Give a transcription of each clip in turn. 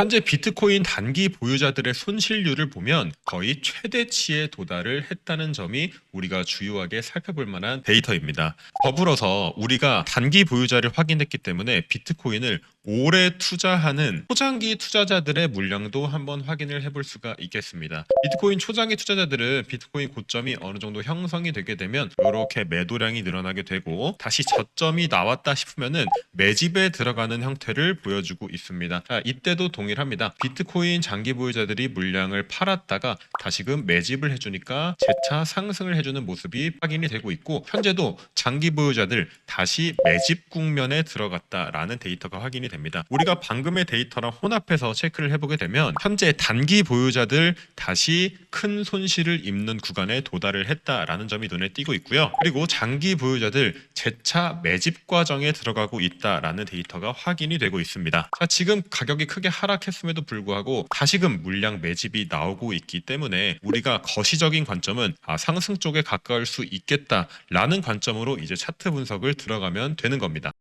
현재 비트코인 단기 보유자들의 손실률을 보면 거의 최대치에 도달을 했다는 점이 우리가 주요하게 살펴볼 만한 데이터입니다. 더불어서 우리가 단기 보유자를 확인했기 때문에 비트코인을 오래 투자하는 초장기 투자자들의 물량도 한번 확인을 해볼 수가 있겠습니다. 비트코인 초장기 투자자들은 비트코인 고점이 어느 정도 형성이 되게 되면 이렇게 매도량이 늘어나게 되고 다시 저점이 나왔다 싶으면은 매집에 들어가는 형태를 보여주고 있습니다. 자, 이때도 동일합니다. 비트코인 장기 보유자들이 물량을 팔았다가 다시금 매집을 해주니까 재차 상승을 해주는 모습이 확인이 되고 있고, 현재도 장기 보유자들 다시 매집 국면에 들어갔다라는 데이터가 확인이 됩니다. 우리가 방금의 데이터랑 혼합해서 체크를 해보게 되면 현재 단기 보유자들 다시 큰 손실을 입는 구간에 도달을 했다라는 점이 눈에 띄고 있고요. 그리고 장기 보유자들 재차 매집 과정에 들어가고 있다라는 데이터가 확인이 되고 있습니다. 자, 지금 가격이 크게 하락했음에도 불구하고 다시금 물량 매집이 나오고 있기 때문에 우리가 거시적인 관점은 상승 쪽에 가까울 수 있겠다라는 관점으로 이제 차트 분석을 들어가면 되는 겁니다.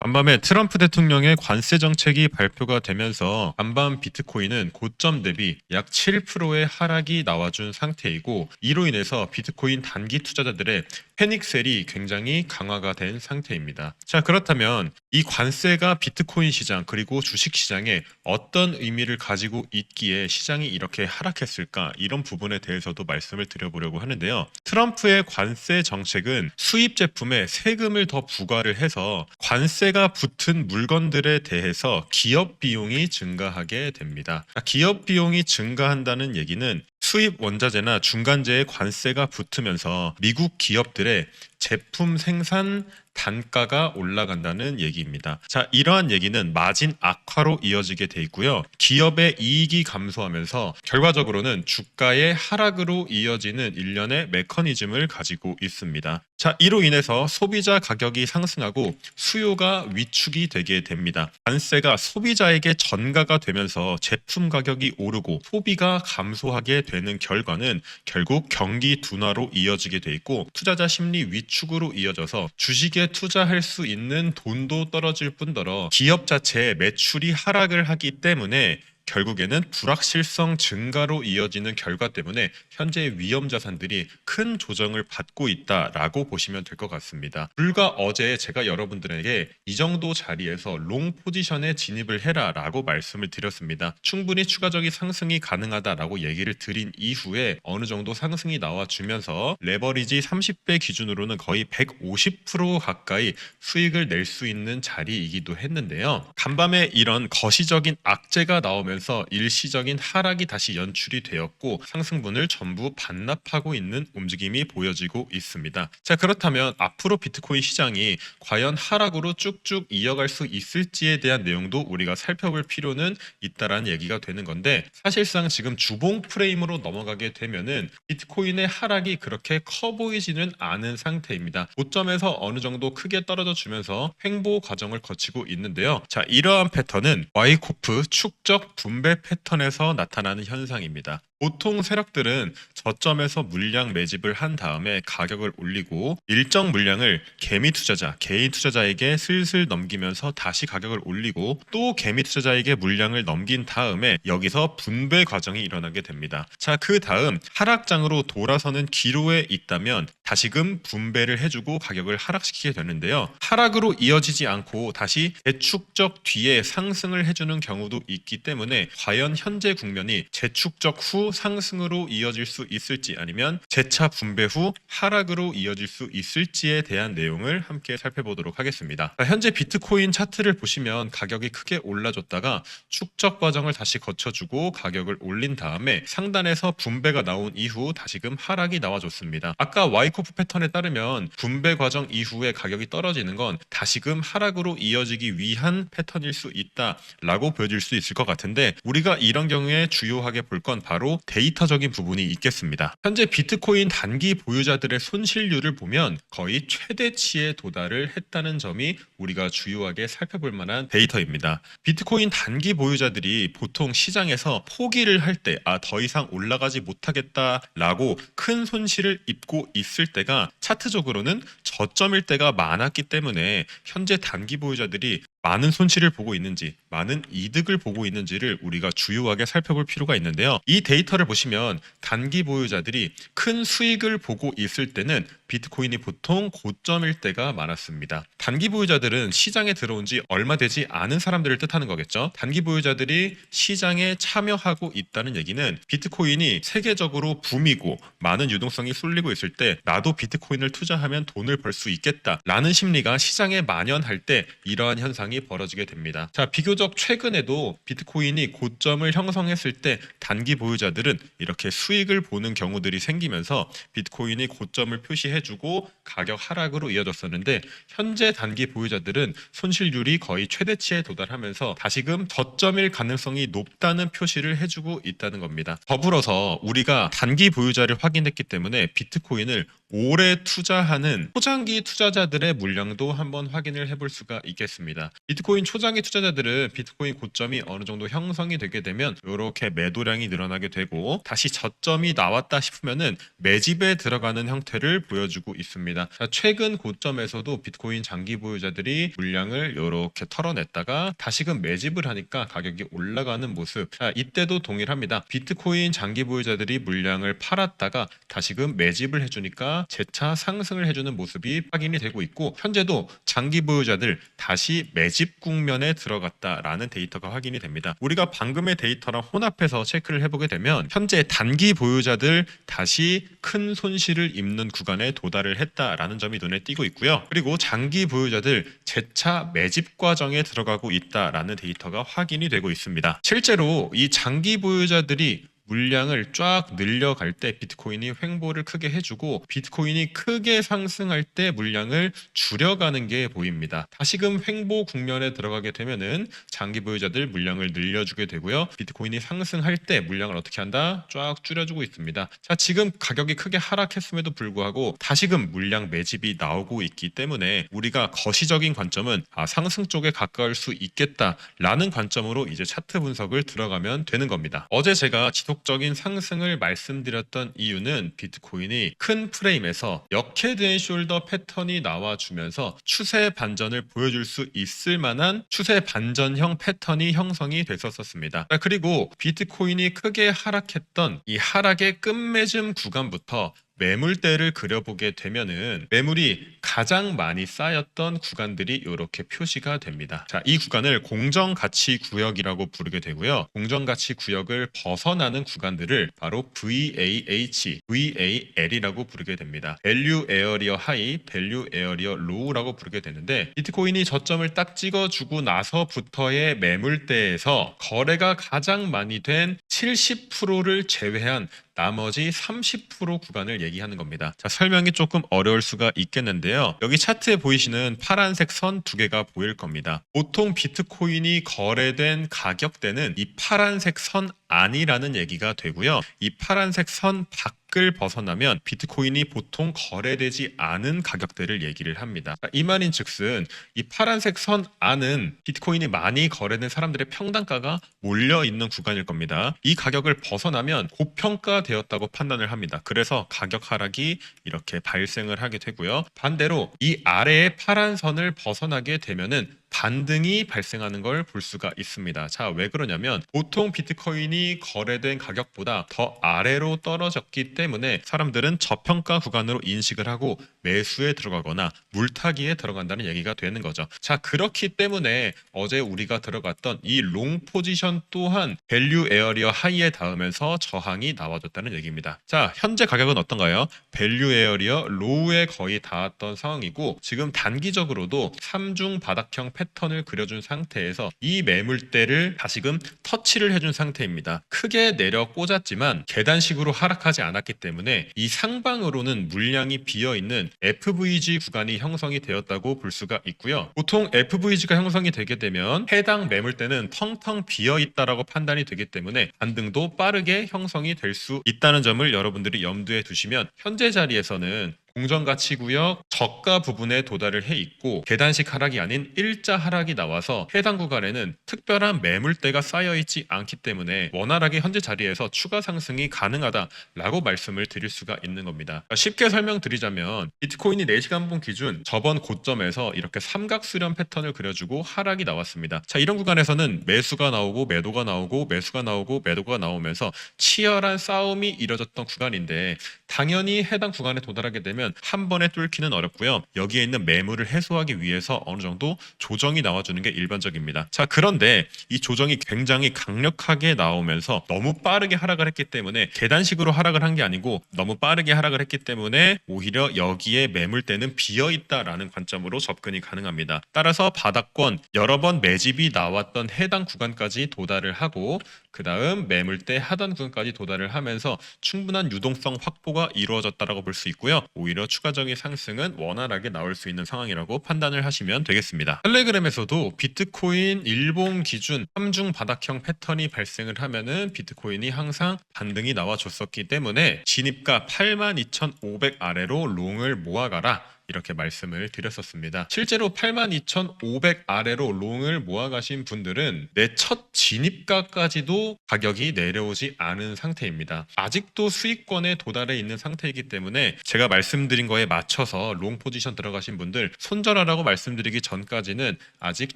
간밤에 트럼프 대통령의 관세 정책이 발표가 되면서 간밤 비트코인은 고점 대비 약 7%의 하락이 나와준 상태이고, 이로 인해서 비트코인 단기 투자자들의 패닉셀이 굉장히 강화가 된 상태입니다. 자, 그렇다면 이 관세가 비트코인 시장 그리고 주식 시장에 어떤 의미를 가지고 있기에 시장이 이렇게 하락했을까, 이런 부분에 대해서도 말씀을 드려보려고 하는데요. 트럼프의 관세 정책은 수입 제품에 세금을 더 부과를 해서 관세가 붙은 물건들에 대해서 기업 비용이 증가하게 됩니다. 기업 비용이 증가한다는 얘기는 수입 원자재나 중간재에 관세가 붙으면서 미국 기업들의 제품 생산 단가가 올라간다는 얘기입니다. 자, 이러한 얘기는 마진 악화로 이어지게 돼 있고요. 기업의 이익이 감소하면서 결과적으로는 주가의 하락으로 이어지는 일련의 메커니즘을 가지고 있습니다. 자, 이로 인해서 소비자 가격이 상승하고 수요가 위축이 되게 됩니다. 관세가 소비자에게 전가가 되면서 제품 가격이 오르고 소비가 감소하게 되는 결과는 결국 경기 둔화로 이어지게 돼 있고, 투자자 심리 위축으로 이어져서 주식에 투자할 수 있는 돈도 떨어질 뿐더러 기업 자체의 매출이 하락을 하기 때문에 결국에는 불확실성 증가로 이어지는 결과 때문에 현재 위험 자산들이 큰 조정을 받고 있다라고 보시면 될 것 같습니다. 불과 어제 제가 여러분들에게 이 정도 자리에서 롱 포지션에 진입을 해라 라고 말씀을 드렸습니다. 충분히 추가적인 상승이 가능하다라고 얘기를 드린 이후에 어느 정도 상승이 나와주면서 레버리지 30배 기준으로는 거의 150% 가까이 수익을 낼 수 있는 자리이기도 했는데요. 간밤에 이런 거시적인 악재가 나오면서 일시적인 하락이 다시 연출이 되었고 상승분을 전부 반납하고 있는 움직임이 보여지고 있습니다. 자, 그렇다면 앞으로 비트코인 시장이 과연 하락으로 쭉쭉 이어갈 수 있을지에 대한 내용도 우리가 살펴볼 필요는 있다라는 얘기가 되는 건데, 사실상 지금 주봉 프레임으로 넘어가게 되면은 비트코인의 하락이 그렇게 커 보이지는 않은 상태입니다. 고점에서 어느 정도 크게 떨어져 주면서 횡보 과정을 거치고 있는데요. 자, 이러한 패턴은 와이코프 축적 분배 패턴에서 나타나는 현상입니다. 보통 세력들은 저점에서 물량 매집을 한 다음에 가격을 올리고 일정 물량을 개미 투자자, 개인 투자자에게 슬슬 넘기면서 다시 가격을 올리고 또 개미 투자자에게 물량을 넘긴 다음에 여기서 분배 과정이 일어나게 됩니다. 자, 그 다음 하락장으로 돌아서는 기로에 있다면 다시금 분배를 해주고 가격을 하락시키게 되는데요. 하락으로 이어지지 않고 다시 재축적 뒤에 상승을 해주는 경우도 있기 때문에 과연 현재 국면이 재축적 후 상승으로 이어질 수 있을지 아니면 재차 분배 후 하락으로 이어질 수 있을지에 대한 내용을 함께 살펴보도록 하겠습니다. 현재 비트코인 차트를 보시면 가격이 크게 올라줬다가 축적 과정을 다시 거쳐주고 가격을 올린 다음에 상단에서 분배가 나온 이후 다시금 하락이 나와줬습니다. 아까 와이코프 패턴에 따르면 분배 과정 이후에 가격이 떨어지는 건 다시금 하락으로 이어지기 위한 패턴일 수 있다라고 보여질 수 있을 것 같은데, 우리가 이런 경우에 주요하게 볼 건 바로 데이터적인 부분이 있겠습니다. 현재 비트코인 단기 보유자들의 손실률을 보면 거의 최대치에 도달을 했다는 점이 우리가 주요하게 살펴볼 만한 데이터입니다. 비트코인 단기 보유자들이 보통 시장에서 포기를 할 때 더 이상 올라가지 못하겠다라고 큰 손실을 입고 있을 때가 차트적으로는 저점일 때가 많았기 때문에 현재 단기 보유자들이 많은 손실을 보고 있는지, 많은 이득을 보고 있는지를 우리가 주요하게 살펴볼 필요가 있는데요. 이 데이터를 보시면 단기 보유자들이 큰 수익을 보고 있을 때는 비트코인이 보통 고점일 때가 많았습니다. 단기 보유자들은 시장에 들어온 지 얼마 되지 않은 사람들을 뜻하는 거겠죠. 단기 보유자들이 시장에 참여하고 있다는 얘기는 비트코인이 세계적으로 붐이고 많은 유동성이 쏠리고 있을 때 나도 비트코인을 투자하면 돈을 벌 수 있겠다라는 심리가 시장에 만연할 때 이러한 현상이 벌어지게 됩니다. 자, 비교적 최근에도 비트코인이 고점을 형성했을 때 단기 보유자들은 이렇게 수익을 보는 경우들이 생기면서 비트코인이 고점을 표시해주고 가격 하락으로 이어졌었는데, 현재 단기 보유자들은 손실률이 거의 최대치에 도달하면서 다시금 저점일 가능성이 높다는 표시를 해주고 있다는 겁니다. 더불어서 우리가 단기 보유자를 확인했기 때문에 비트코인을 오래 투자하는 초장기 투자자들의 물량도 한번 확인을 해볼 수가 있겠습니다. 비트코인 초장기 투자자들은 비트코인 고점이 어느 정도 형성이 되게 되면 이렇게 매도량이 늘어나게 되고 다시 저점이 나왔다 싶으면은 매집에 들어가는 형태를 보여주고 있습니다. 자, 최근 고점에서도 비트코인 장기 보유자들이 물량을 이렇게 털어냈다가 다시금 매집을 하니까 가격이 올라가는 모습. 자, 이때도 동일합니다. 비트코인 장기 보유자들이 물량을 팔았다가 다시금 매집을 해주니까 재차 상승을 해주는 모습이 확인이 되고 있고, 현재도 장기 보유자들 다시 매집 국면에 들어갔다라는 데이터가 확인이 됩니다. 우리가 방금의 데이터랑 혼합해서 체크를 해보게 되면 현재 단기 보유자들 다시 큰 손실을 입는 구간에 도달을 했다라는 점이 눈에 띄고 있고요. 그리고 장기 보유자들 재차 매집 과정에 들어가고 있다라는 데이터가 확인이 되고 있습니다. 실제로 이 장기 보유자들이 물량을 쫙 늘려갈 때 비트코인이 횡보를 크게 해주고 비트코인이 크게 상승할 때 물량을 줄여가는 게 보입니다. 다시금 횡보 국면에 들어가게 되면은 장기 보유자들 물량을 늘려주게 되고요. 비트코인이 상승할 때 물량을 어떻게 한다? 쫙 줄여주고 있습니다. 자, 지금 가격이 크게 하락했음에도 불구하고 다시금 물량 매집이 나오고 있기 때문에 우리가 거시적인 관점은 상승 쪽에 가까울 수 있겠다라는 관점으로 이제 차트 분석을 들어가면 되는 겁니다. 어제 제가 지속적인 상승을 말씀드렸던 이유는 비트코인이 큰 프레임에서 역헤드앤 숄더 패턴이 나와주면서 추세 반전을 보여줄 수 있을 만한 추세 반전형 패턴이 형성이 됐었습니다. 그리고 비트코인이 크게 하락했던 이 하락의 끝맺음 구간부터 매물대를 그려보게 되면은 매물이 가장 많이 쌓였던 구간들이 이렇게 표시가 됩니다. 자, 이 구간을 공정가치 구역이라고 부르게 되고요. 공정가치 구역을 벗어나는 구간들을 바로 VAH, VAL이라고 부르게 됩니다. Value Area High, Value Area Low라고 부르게 되는데, 비트코인이 저점을 딱 찍어주고 나서부터의 매물대에서 거래가 가장 많이 된 70%를 제외한 나머지 30% 구간을 얘기하는 겁니다. 자, 설명이 조금 어려울 수가 있겠는데요. 여기 차트에 보이시는 파란색 선 두 개가 보일 겁니다. 보통 비트코인이 거래된 가격대는 이 파란색 선 안이라는 얘기가 되고요. 이 파란색 선 밖을 벗어나면 비트코인이 보통 거래되지 않은 가격대를 얘기를 합니다. 이 말인 즉슨 이 파란색 선 안은 비트코인이 많이 거래된 사람들의 평단가가 몰려있는 구간일 겁니다. 이 가격을 벗어나면 고평가되었다고 판단을 합니다. 그래서 가격 하락이 이렇게 발생을 하게 되고요. 반대로 이 아래의 파란 선을 벗어나게 되면은 반등이 발생하는 걸 볼 수가 있습니다. 자, 왜 그러냐면 보통 비트코인이 거래된 가격보다 더 아래로 떨어졌기 때문에 사람들은 저평가 구간으로 인식을 하고 매수에 들어가거나 물타기에 들어간다는 얘기가 되는 거죠. 자, 그렇기 때문에 어제 우리가 들어갔던 이 롱 포지션 또한 밸류 에어리어 하이에 닿으면서 저항이 나와줬다는 얘기입니다. 자, 현재 가격은 어떤가요? 밸류 에어리어 로우에 거의 닿았던 상황이고, 지금 단기적으로도 3중 바닥형 패턴을 그려준 상태에서 이 매물대를 다시금 터치를 해준 상태입니다. 크게 내려 꽂았지만 계단식으로 하락하지 않았기 때문에 이 상방으로는 물량이 비어있는 FVG 구간이 형성이 되었다고 볼 수가 있고요. 보통 FVG가 형성이 되게 되면 해당 매물대는 텅텅 비어있다라고 판단이 되기 때문에 반등도 빠르게 형성이 될 수 있다는 점을 여러분들이 염두에 두시면 현재 자리에서는 공정가치 구역 저가 부분에 도달을 해 있고 계단식 하락이 아닌 일자 하락이 나와서 해당 구간에는 특별한 매물대가 쌓여 있지 않기 때문에 원활하게 현재 자리에서 추가 상승이 가능하다라고 말씀을 드릴 수가 있는 겁니다. 쉽게 설명드리자면 비트코인이 4시간분 기준 저번 고점에서 이렇게 삼각수렴 패턴을 그려주고 하락이 나왔습니다. 자, 이런 구간에서는 매수가 나오고 매도가 나오고 매수가 나오고 매도가 나오면서 치열한 싸움이 이뤄졌던 구간인데 당연히 해당 구간에 도달하게 되면 한 번에 뚫기는 어렵고요. 여기에 있는 매물을 해소하기 위해서 어느 정도 조정이 나와주는 게 일반적입니다. 자, 그런데 이 조정이 굉장히 강력하게 나오면서 너무 빠르게 하락을 했기 때문에 계단식으로 하락을 한 게 아니고 너무 빠르게 하락을 했기 때문에 오히려 여기에 매물대는 비어있다라는 관점으로 접근이 가능합니다. 따라서 바닥권 여러 번 매집이 나왔던 해당 구간까지 도달을 하고 그 다음 매물대 하단 구간까지 도달을 하면서 충분한 유동성 확보가 이루어졌다라고 볼 수 있고요. 오히려 추가적인 상승은 원활하게 나올 수 있는 상황이라고 판단을 하시면 되겠습니다. 텔레그램에서도 비트코인 일봉 기준 3중 바닥형 패턴이 발생을 하면은 비트코인이 항상 반등이 나와줬었기 때문에 진입가 82,500 아래로 롱을 모아가라 이렇게 말씀을 드렸었습니다. 실제로 82,500 아래로 롱을 모아가신 분들은 내 첫 진입가까지도 가격이 내려오지 않은 상태입니다. 아직도 수익권에 도달해 있는 상태이기 때문에 제가 말씀드린 거에 맞춰서 롱 포지션 들어가신 분들 손절하라고 말씀드리기 전까지는 아직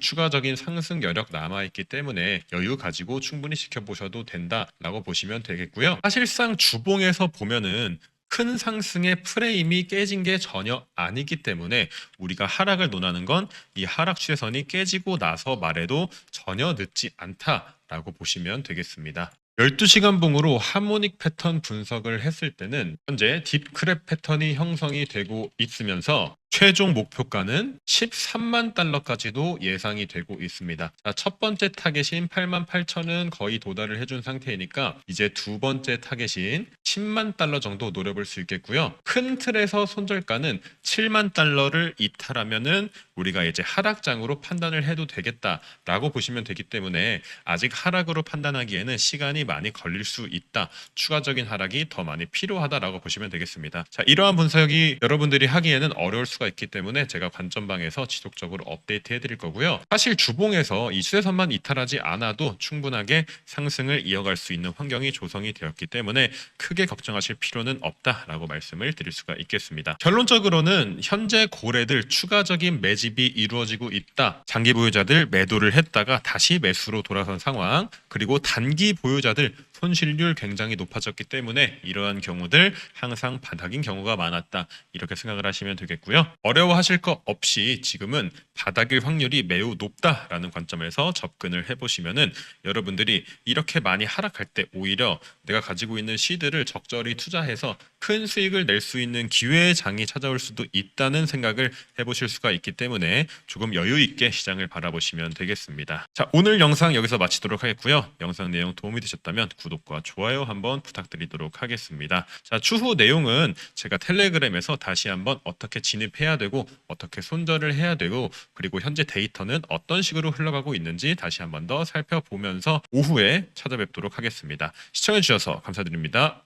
추가적인 상승 여력 남아있기 때문에 여유 가지고 충분히 지켜보셔도 된다라고 보시면 되겠고요. 사실상 주봉에서 보면은 큰 상승의 프레임이 깨진 게 전혀 아니기 때문에 우리가 하락을 논하는 건 이 하락 추세선이 깨지고 나서 말해도 전혀 늦지 않다라고 보시면 되겠습니다. 12시간 봉으로 하모닉 패턴 분석을 했을 때는 현재 딥크랩 패턴이 형성이 되고 있으면서 최종 목표가는 13만 달러까지도 예상이 되고 있습니다. 자, 첫 번째 타겟인 88,000은 거의 도달을 해준 상태이니까 이제 두 번째 타겟인 10만 달러 정도 노려볼 수 있겠고요. 큰 틀에서 손절가는 7만 달러를 이탈하면은 우리가 이제 하락장으로 판단을 해도 되겠다라고 보시면 되기 때문에 아직 하락으로 판단하기에는 시간이 많이 걸릴 수 있다. 추가적인 하락이 더 많이 필요하다라고 보시면 되겠습니다. 자, 이러한 분석이 여러분들이 하기에는 어려울 수가 있기 때문에 제가 관점방에서 지속적으로 업데이트 해드릴 거고요. 사실 주봉에서 이 추세선만 이탈하지 않아도 충분하게 상승을 이어갈 수 있는 환경이 조성이 되었기 때문에 크게 걱정하실 필요는 없다라고 말씀을 드릴 수가 있겠습니다. 결론적으로는 현재 고래들 추가적인 매집이 이루어지고 있다. 장기 보유자들 매도를 했다가 다시 매수로 돌아선 상황, 그리고 단기 보유자들 손실률 굉장히 높아졌기 때문에 이러한 경우들 항상 바닥인 경우가 많았다. 이렇게 생각을 하시면 되겠고요. 어려워하실 거 없이 지금은 바닥일 확률이 매우 높다라는 관점에서 접근을 해보시면은 여러분들이 이렇게 많이 하락할 때 오히려 내가 가지고 있는 시드를 적절히 투자해서 큰 수익을 낼 수 있는 기회의 장이 찾아올 수도 있다는 생각을 해보실 수가 있기 때문에 조금 여유 있게 시장을 바라보시면 되겠습니다. 자, 오늘 영상 여기서 마치도록 하겠고요. 영상 내용 도움이 되셨다면 구독과 좋아요 한번 부탁드리도록 하겠습니다. 자, 추후 내용은 제가 텔레그램에서 다시 한번 어떻게 진입해야 되고 어떻게 손절을 해야 되고 그리고 현재 데이터는 어떤 식으로 흘러가고 있는지 다시 한번 더 살펴보면서 오후에 찾아뵙도록 하겠습니다. 시청해주셔서 감사드립니다.